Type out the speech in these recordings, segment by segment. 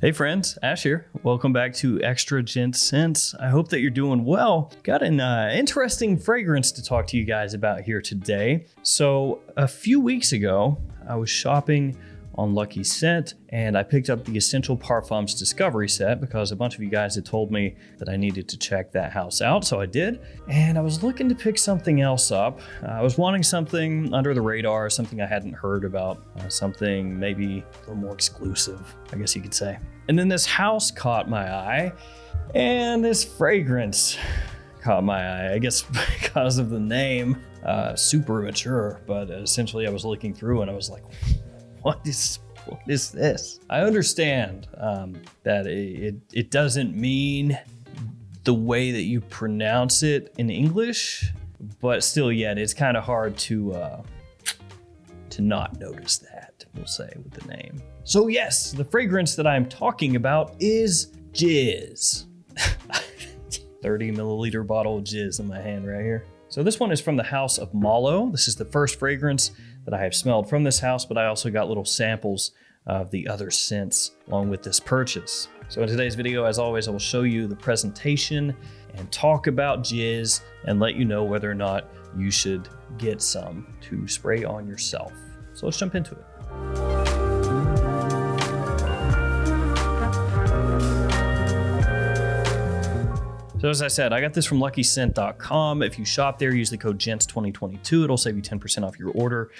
Hey friends, Ash here. Welcome back to Extra Gents Scents. I hope that you're doing well. Got an interesting fragrance to talk to you guys about here today. So a few weeks ago, I was shopping on Lucky Scent and I picked up the Essential Parfums Discovery Set because a bunch of you guys had told me that I needed to check that house out, so I did. And I was looking to pick something else up. I was wanting something under the radar, something I hadn't heard about, something maybe a little more exclusive, I guess you could say. And then this house caught my eye, and this fragrance caught my eye, I guess because of the name, super mature, but essentially I was looking through and I was like, what is this? I understand that it doesn't mean the way that you pronounce it in English, but still yet it's kind of hard to not notice that, we'll say, with the name. So yes, the fragrance that I'm talking about is Jiz. 30 milliliter bottle of Jiz in my hand right here. So this one is from the house of Mallo. This is the first fragrance that I have smelled from this house, but I also got little samples of the other scents along with this purchase. So in today's video, as always, I will show you the presentation and talk about Jiz and let you know whether or not you should get some to spray on yourself. So let's jump into it. So as I said, I got this from luckyscent.com. If you shop there, use the code GENTS2022. It'll save you 10% off your order.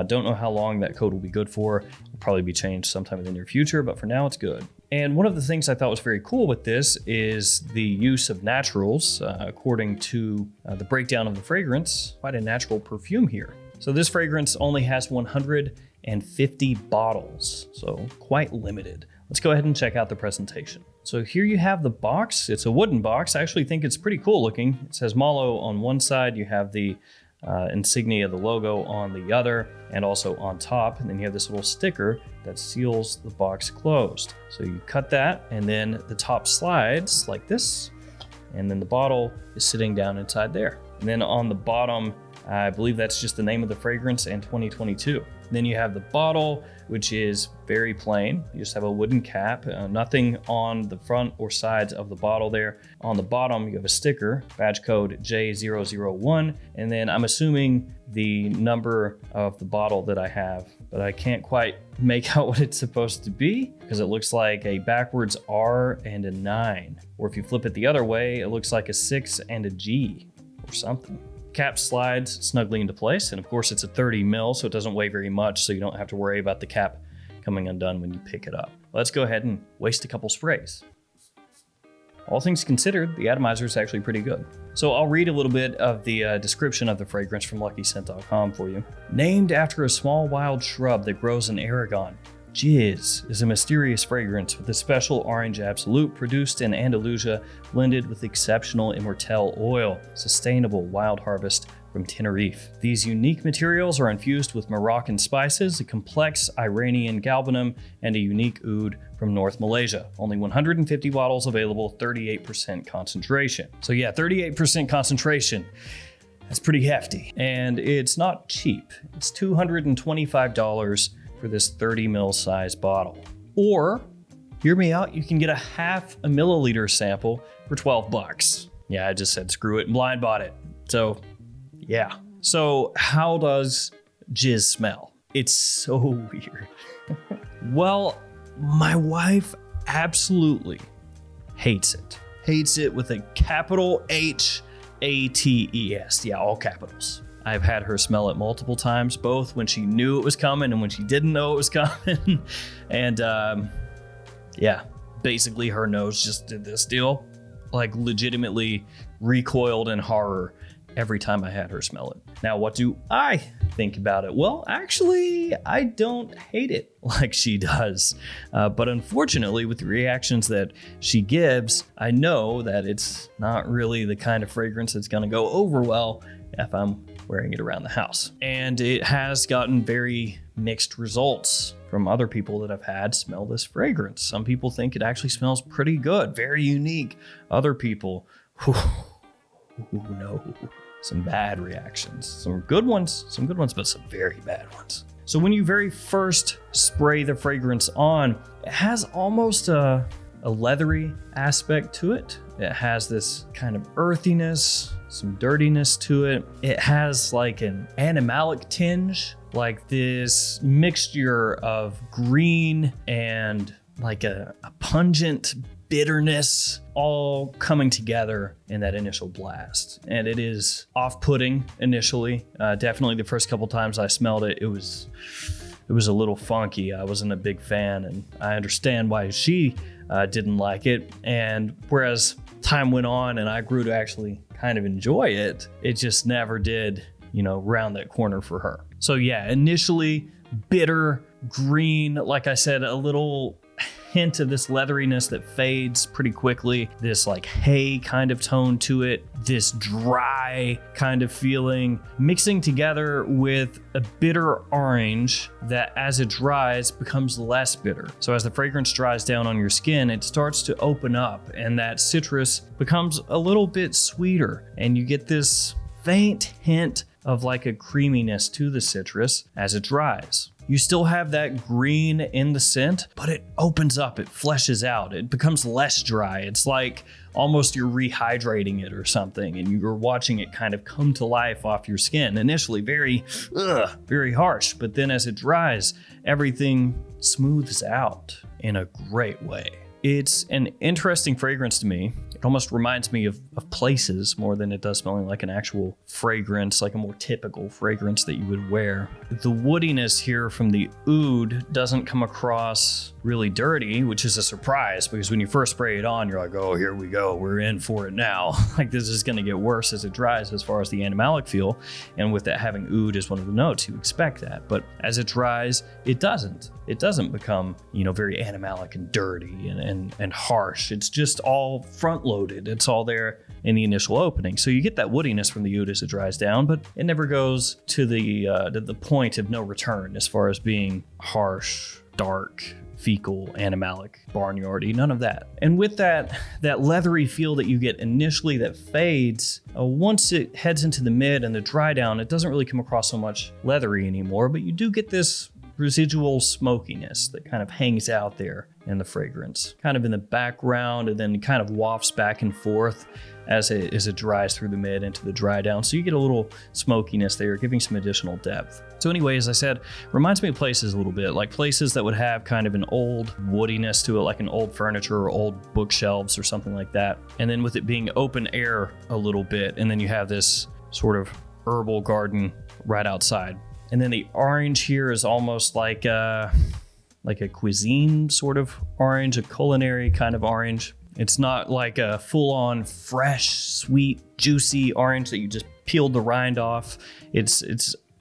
Don't know how long that code will be good for. It'll probably be changed sometime in the near future, but for now it's good. And one of the things I thought was very cool with this is the use of naturals. According to the breakdown of the fragrance, quite a natural perfume here. So this fragrance only has 150 bottles, so quite limited. Let's go ahead and check out the presentation. So here you have the box. It's a wooden box. I actually think it's pretty cool looking. It says Mallo on one side. You have the insignia, the logo on the other, and also on top. And then you have this little sticker that seals the box closed. So you cut that, and then the top slides like this, and then the bottle is sitting down inside there. And then on the bottom, I believe that's just the name of the fragrance and 2022. Then you have the bottle, which is very plain. You just have a wooden cap, nothing on the front or sides of the bottle there. On the bottom, you have a sticker, badge code J001, and then I'm assuming the number of the bottle that I have, but I can't quite make out what it's supposed to be because it looks like a backwards R and a 9. Or if you flip it the other way, it looks like a 6 and a G or something. Cap slides snugly into place, and of course it's a 30 mil, so it doesn't weigh very much, so you don't have to worry about the cap coming undone when you pick it up. Let's go ahead and waste a couple sprays. All things considered, the atomizer is actually pretty good. So I'll read a little bit of the description of the fragrance from luckyscent.com for you. Named after a small wild shrub that grows in Aragon, Jiz is a mysterious fragrance with a special orange absolute produced in Andalusia, blended with exceptional immortelle oil, sustainable wild harvest from Tenerife. These unique materials are infused with Moroccan spices, a complex Iranian galbanum, and a unique oud from North Malaysia. Only 150 bottles available, 38% concentration. So yeah, 38% concentration. That's pretty hefty. And it's not cheap. It's $225 for this 30 ml size bottle. Or, hear me out, you can get a half a milliliter sample for 12 bucks. Yeah, I just said screw it and blind bought it. So, yeah. So, how does Jiz smell? It's so weird. Well, my wife absolutely hates it. Hates it with a capital H-A-T-E-S. Yeah, all capitals. I've had her smell it multiple times, both when she knew it was coming and when she didn't know it was coming. And yeah, basically her nose just did this deal, like legitimately recoiled in horror every time I had her smell it. Now, what do I think about it? Well, actually, I don't hate it like she does. But unfortunately, with the reactions that she gives, I know that it's not really the kind of fragrance that's gonna go over well if I'm wearing it around the house. And it has gotten very mixed results from other people that I've had smell this fragrance. Some people think it actually smells pretty good, very unique. Other people, no, some bad reactions. Some good ones, but some very bad ones. So when you very first spray the fragrance on, it has almost a leathery aspect to it. It has this kind of earthiness, some dirtiness to it. It has like an animalic tinge, like this mixture of green and like a pungent bitterness all coming together in that initial blast. And it is off-putting initially. Definitely the first couple times I smelled it, it was a little funky. I wasn't a big fan, and I understand why she didn't like it. And whereas time went on and I grew to actually kind of enjoy it, it just never did, round that corner for her. So yeah, initially bitter, green, like I said, a little hint of this leatheriness that fades pretty quickly, this like hay kind of tone to it, this dry kind of feeling, mixing together with a bitter orange that as it dries becomes less bitter. So as the fragrance dries down on your skin, it starts to open up and that citrus becomes a little bit sweeter, and you get this faint hint of like a creaminess to the citrus as it dries. You still have that green in the scent, but it opens up, it fleshes out, it becomes less dry. It's like almost you're rehydrating it or something, and you're watching it kind of come to life off your skin. Initially very harsh, but then as it dries, everything smooths out in a great way. It's an interesting fragrance to me. It almost reminds me of places more than it does smelling like an actual fragrance, like a more typical fragrance that you would wear. The woodiness here from the oud doesn't come across really dirty, which is a surprise, because when you first spray it on, you're like, oh, here we go, we're in for it now. Like, this is going to get worse as it dries as far as the animalic feel. And with that having oud as one of the notes, you expect that. But as it dries, it doesn't. It doesn't become, very animalic and dirty and harsh. It's just all front loaded. It's all there in the initial opening. So you get that woodiness from the oud as it dries down, but it never goes to the point of no return as far as being harsh, dark, fecal, animalic, barnyardy, none of that. And with that leathery feel that you get initially that fades, once it heads into the mid and the dry down, it doesn't really come across so much leathery anymore, but you do get this residual smokiness that kind of hangs out there in the fragrance, kind of in the background, and then kind of wafts back and forth as it dries through the mid into the dry down. So you get a little smokiness there, giving some additional depth. So anyway, as I said, reminds me of places a little bit, like places that would have kind of an old woodiness to it, like an old furniture or old bookshelves or something like that. And then with it being open air a little bit, and then you have this sort of herbal garden right outside. And then the orange here is almost like a cuisine sort of orange, a culinary kind of orange. It's not like a full-on fresh, sweet, juicy orange that you just peeled the rind off. It's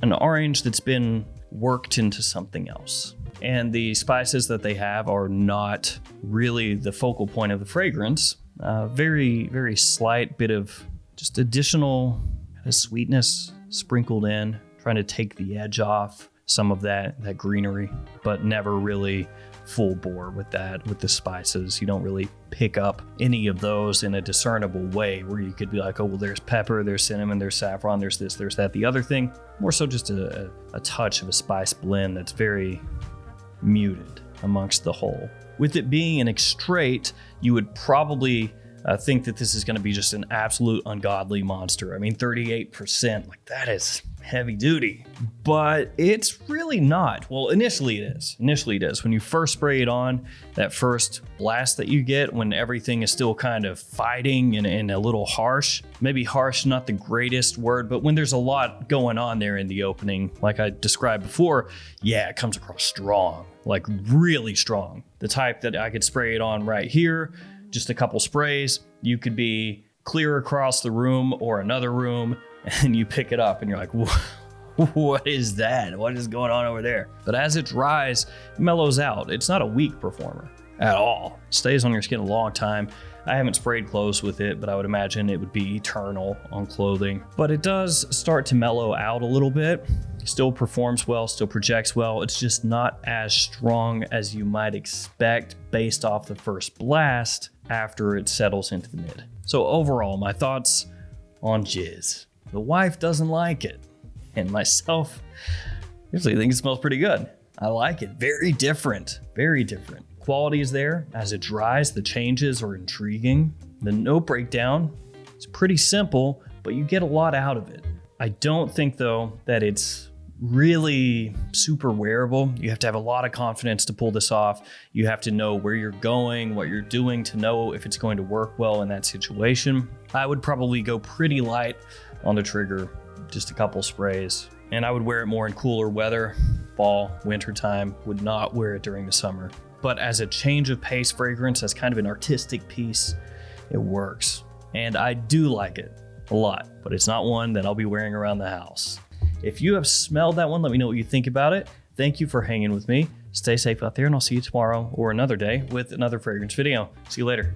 an orange that's been worked into something else. And the spices that they have are not really the focal point of the fragrance. Very, very slight bit of just additional kind of sweetness sprinkled in, trying to take the edge off some of that greenery, but never really full bore with the spices. You don't really pick up any of those in a discernible way where you could be like, oh, well, there's pepper, there's cinnamon, there's saffron, there's this, there's that. The other thing, more so just a touch of a spice blend that's very muted amongst the whole. With it being an extrait, you would probably think that this is going to be just an absolute ungodly monster. I mean, 38%, like that is heavy duty, but it's really not. Well, initially it is. When you first spray it on, that first blast that you get when everything is still kind of fighting and a little harsh, maybe harsh, not the greatest word, but when there's a lot going on there in the opening, like I described before, yeah, it comes across strong, like really strong. The type that I could spray it on right here, just a couple sprays, you could be clear across the room or another room, and you pick it up and you're like, what is that? What is going on over there? But as it dries, it mellows out. It's not a weak performer at all. It stays on your skin a long time. I haven't sprayed clothes with it, but I would imagine it would be eternal on clothing. But it does start to mellow out a little bit. Still performs well, still projects well. It's just not as strong as you might expect based off the first blast after it settles into the mid. So overall, my thoughts on Jiz. The wife doesn't like it, and myself, Usually I think it smells pretty good. I like it. Very different. Very different. Quality is there. As it dries, the changes are intriguing. The note breakdown is pretty simple, but you get a lot out of it. I don't think, though, that it's really super wearable. You have to have a lot of confidence to pull this off. You have to know where you're going, what you're doing to know if it's going to work well in that situation. I would probably go pretty light on the trigger, just a couple sprays. And I would wear it more in cooler weather, fall, winter time, would not wear it during the summer. But as a change of pace fragrance, as kind of an artistic piece, it works. And I do like it a lot, but it's not one that I'll be wearing around the house. If you have smelled that one, let me know what you think about it. Thank you for hanging with me. Stay safe out there, and I'll see you tomorrow or another day with another fragrance video. See you later.